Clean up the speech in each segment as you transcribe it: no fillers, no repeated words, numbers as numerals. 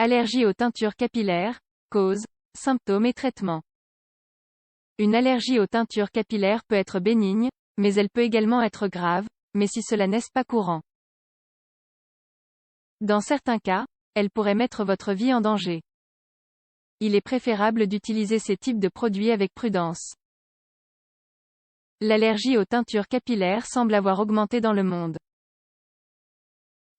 Allergie aux teintures capillaires, cause, symptômes et traitements. Une allergie aux teintures capillaires peut être bénigne, mais elle peut également être grave, mais si cela n'est pas courant. Dans certains cas, elle pourrait mettre votre vie en danger. Il est préférable d'utiliser ces types de produits avec prudence. L'allergie aux teintures capillaires semble avoir augmenté dans le monde.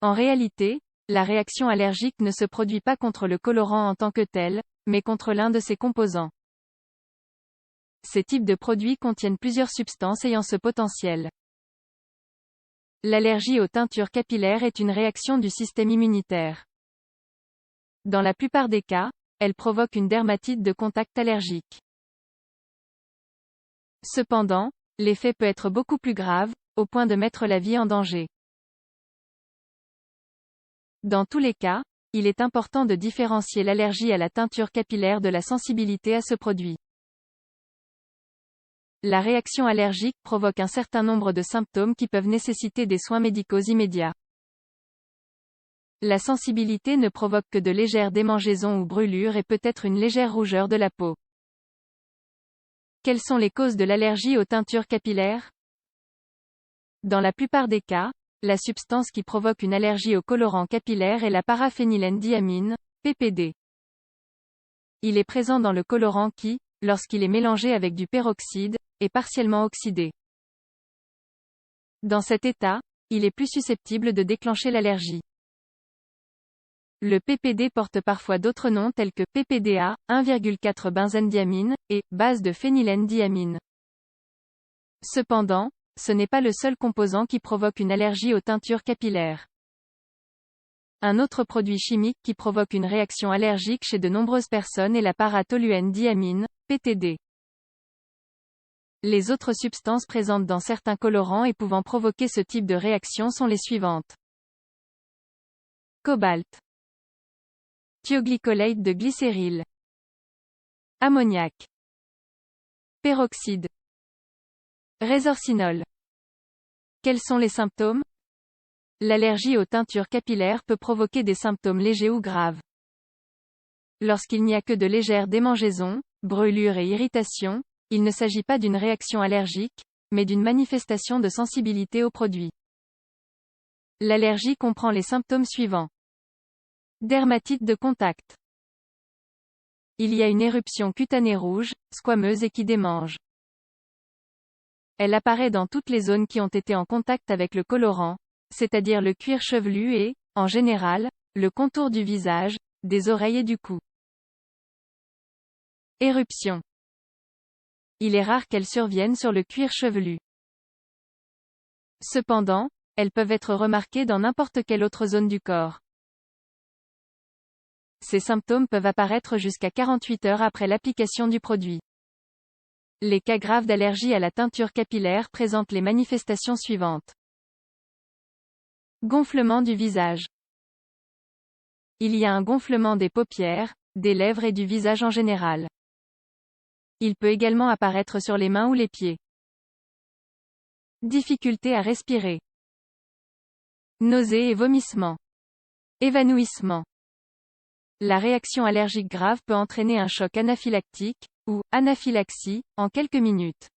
En réalité, la réaction allergique ne se produit pas contre le colorant en tant que tel, mais contre l'un de ses composants. Ces types de produits contiennent plusieurs substances ayant ce potentiel. L'allergie aux teintures capillaires est une réaction du système immunitaire. Dans la plupart des cas, elle provoque une dermatite de contact allergique. Cependant, l'effet peut être beaucoup plus grave, au point de mettre la vie en danger. Dans tous les cas, il est important de différencier l'allergie à la teinture capillaire de la sensibilité à ce produit. La réaction allergique provoque un certain nombre de symptômes qui peuvent nécessiter des soins médicaux immédiats. La sensibilité ne provoque que de légères démangeaisons ou brûlures et peut-être une légère rougeur de la peau. Quelles sont les causes de l'allergie aux teintures capillaires? Dans la plupart des cas, la substance qui provoque une allergie au colorant capillaire est la paraphénylenediamine, PPD. Il est présent dans le colorant qui, lorsqu'il est mélangé avec du peroxyde, est partiellement oxydé. Dans cet état, il est plus susceptible de déclencher l'allergie. Le PPD porte parfois d'autres noms tels que PPDA, 1,4-benzendiamine, et base de phénylenediamine. Cependant, ce n'est pas le seul composant qui provoque une allergie aux teintures capillaires. Un autre produit chimique qui provoque une réaction allergique chez de nombreuses personnes est la para-toluène-diamine, PTD. Les autres substances présentes dans certains colorants et pouvant provoquer ce type de réaction sont les suivantes. Cobalt. Thioglycolate de glycéryl. Ammoniac. Peroxyde. Résorcinol. Quels sont les symptômes? L'allergie aux teintures capillaires peut provoquer des symptômes légers ou graves. Lorsqu'il n'y a que de légères démangeaisons, brûlures et irritations, il ne s'agit pas d'une réaction allergique, mais d'une manifestation de sensibilité au produit. L'allergie comprend les symptômes suivants. Dermatite de contact. Il y a une éruption cutanée rouge, squameuse et qui démange. Elle apparaît dans toutes les zones qui ont été en contact avec le colorant, c'est-à-dire le cuir chevelu et, en général, le contour du visage, des oreilles et du cou. Éruption. Il est rare qu'elles surviennent sur le cuir chevelu. Cependant, elles peuvent être remarquées dans n'importe quelle autre zone du corps. Ces symptômes peuvent apparaître jusqu'à 48 heures après l'application du produit. Les cas graves d'allergie à la teinture capillaire présentent les manifestations suivantes. Gonflement du visage. Il y a un gonflement des paupières, des lèvres et du visage en général. Il peut également apparaître sur les mains ou les pieds. Difficulté à respirer. Nausées et vomissements. Évanouissement. La réaction allergique grave peut entraîner un choc anaphylactique, ou anaphylaxie, en quelques minutes.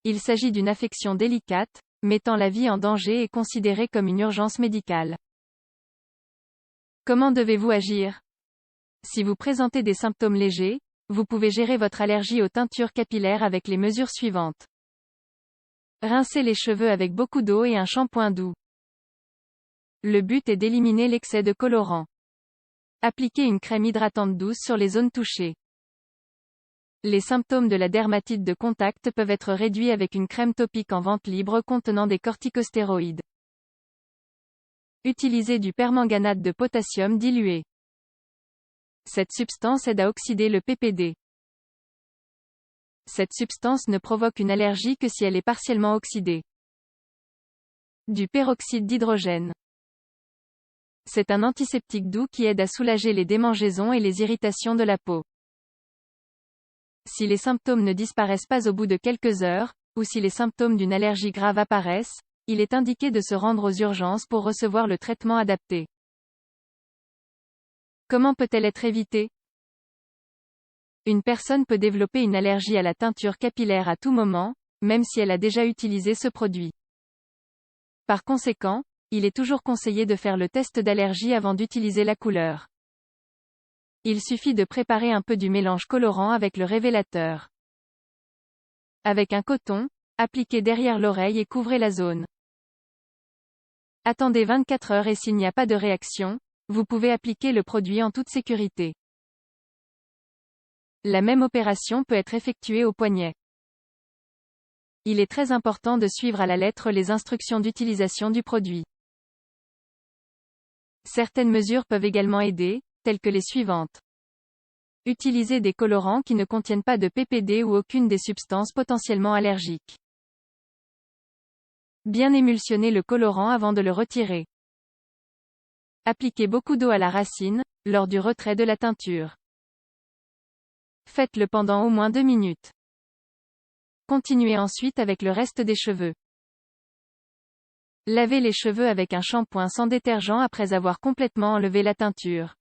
Il s'agit d'une affection délicate, mettant la vie en danger et considérée comme une urgence médicale. Comment devez-vous agir? Si vous présentez des symptômes légers, vous pouvez gérer votre allergie aux teintures capillaires avec les mesures suivantes. Rincez les cheveux avec beaucoup d'eau et un shampoing doux. Le but est d'éliminer l'excès de colorant. Appliquez une crème hydratante douce sur les zones touchées. Les symptômes de la dermatite de contact peuvent être réduits avec une crème topique en vente libre contenant des corticostéroïdes. Utilisez du permanganate de potassium dilué. Cette substance aide à oxyder le PPD. Cette substance ne provoque une allergie que si elle est partiellement oxydée. Du peroxyde d'hydrogène. C'est un antiseptique doux qui aide à soulager les démangeaisons et les irritations de la peau. Si les symptômes ne disparaissent pas au bout de quelques heures, ou si les symptômes d'une allergie grave apparaissent, il est indiqué de se rendre aux urgences pour recevoir le traitement adapté. Comment peut-elle être évitée? Une personne peut développer une allergie à la teinture capillaire à tout moment, même si elle a déjà utilisé ce produit. Par conséquent, il est toujours conseillé de faire le test d'allergie avant d'utiliser la couleur. Il suffit de préparer un peu du mélange colorant avec le révélateur. Avec un coton, appliquez derrière l'oreille et couvrez la zone. Attendez 24 heures et s'il n'y a pas de réaction, vous pouvez appliquer le produit en toute sécurité. La même opération peut être effectuée au poignet. Il est très important de suivre à la lettre les instructions d'utilisation du produit. Certaines mesures peuvent également aider, telles que les suivantes. Utilisez des colorants qui ne contiennent pas de PPD ou aucune des substances potentiellement allergiques. Bien émulsionner le colorant avant de le retirer. Appliquez beaucoup d'eau à la racine, lors du retrait de la teinture. Faites-le pendant au moins 2 minutes. Continuez ensuite avec le reste des cheveux. Lavez les cheveux avec un shampoing sans détergent après avoir complètement enlevé la teinture.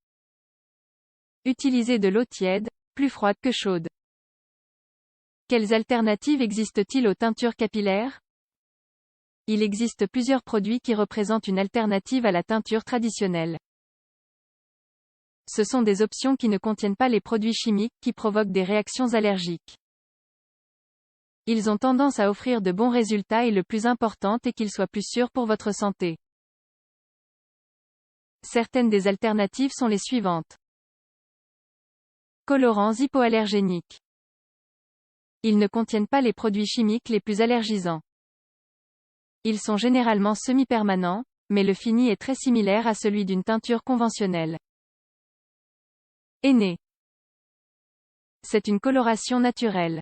Utilisez de l'eau tiède, plus froide que chaude. Quelles alternatives existent-ils aux teintures capillaires? Il existe plusieurs produits qui représentent une alternative à la teinture traditionnelle. Ce sont des options qui ne contiennent pas les produits chimiques qui provoquent des réactions allergiques. Ils ont tendance à offrir de bons résultats et le plus important est qu'ils soient plus sûrs pour votre santé. Certaines des alternatives sont les suivantes. Colorants hypoallergéniques. Ils ne contiennent pas les produits chimiques les plus allergisants. Ils sont généralement semi-permanents, mais le fini est très similaire à celui d'une teinture conventionnelle. Henné. C'est une coloration naturelle.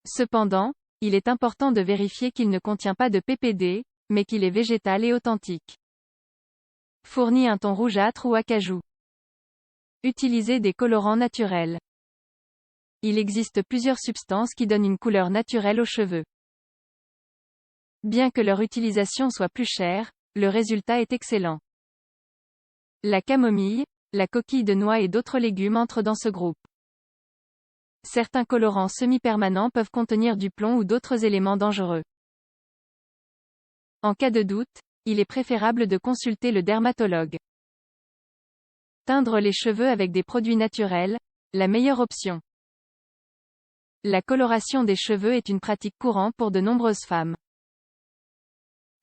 Cependant, il est important de vérifier qu'il ne contient pas de PPD, mais qu'il est végétal et authentique. Fournit un ton rougeâtre ou acajou. Utilisez des colorants naturels. Il existe plusieurs substances qui donnent une couleur naturelle aux cheveux. Bien que leur utilisation soit plus chère, le résultat est excellent. La camomille, la coquille de noix et d'autres légumes entrent dans ce groupe. Certains colorants semi-permanents peuvent contenir du plomb ou d'autres éléments dangereux. En cas de doute, il est préférable de consulter le dermatologue. Teindre les cheveux avec des produits naturels, la meilleure option. La coloration des cheveux est une pratique courante pour de nombreuses femmes.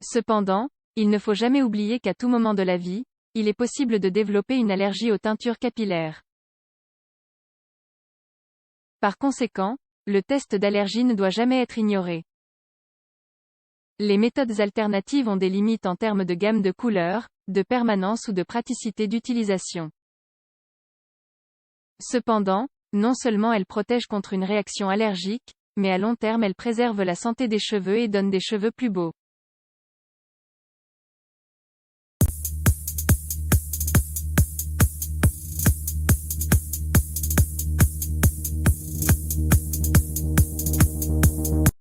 Cependant, il ne faut jamais oublier qu'à tout moment de la vie, il est possible de développer une allergie aux teintures capillaires. Par conséquent, le test d'allergie ne doit jamais être ignoré. Les méthodes alternatives ont des limites en termes de gamme de couleurs, de permanence ou de praticité d'utilisation. Cependant, non seulement elles protègent contre une réaction allergique, mais à long terme elles préservent la santé des cheveux et donnent des cheveux plus beaux.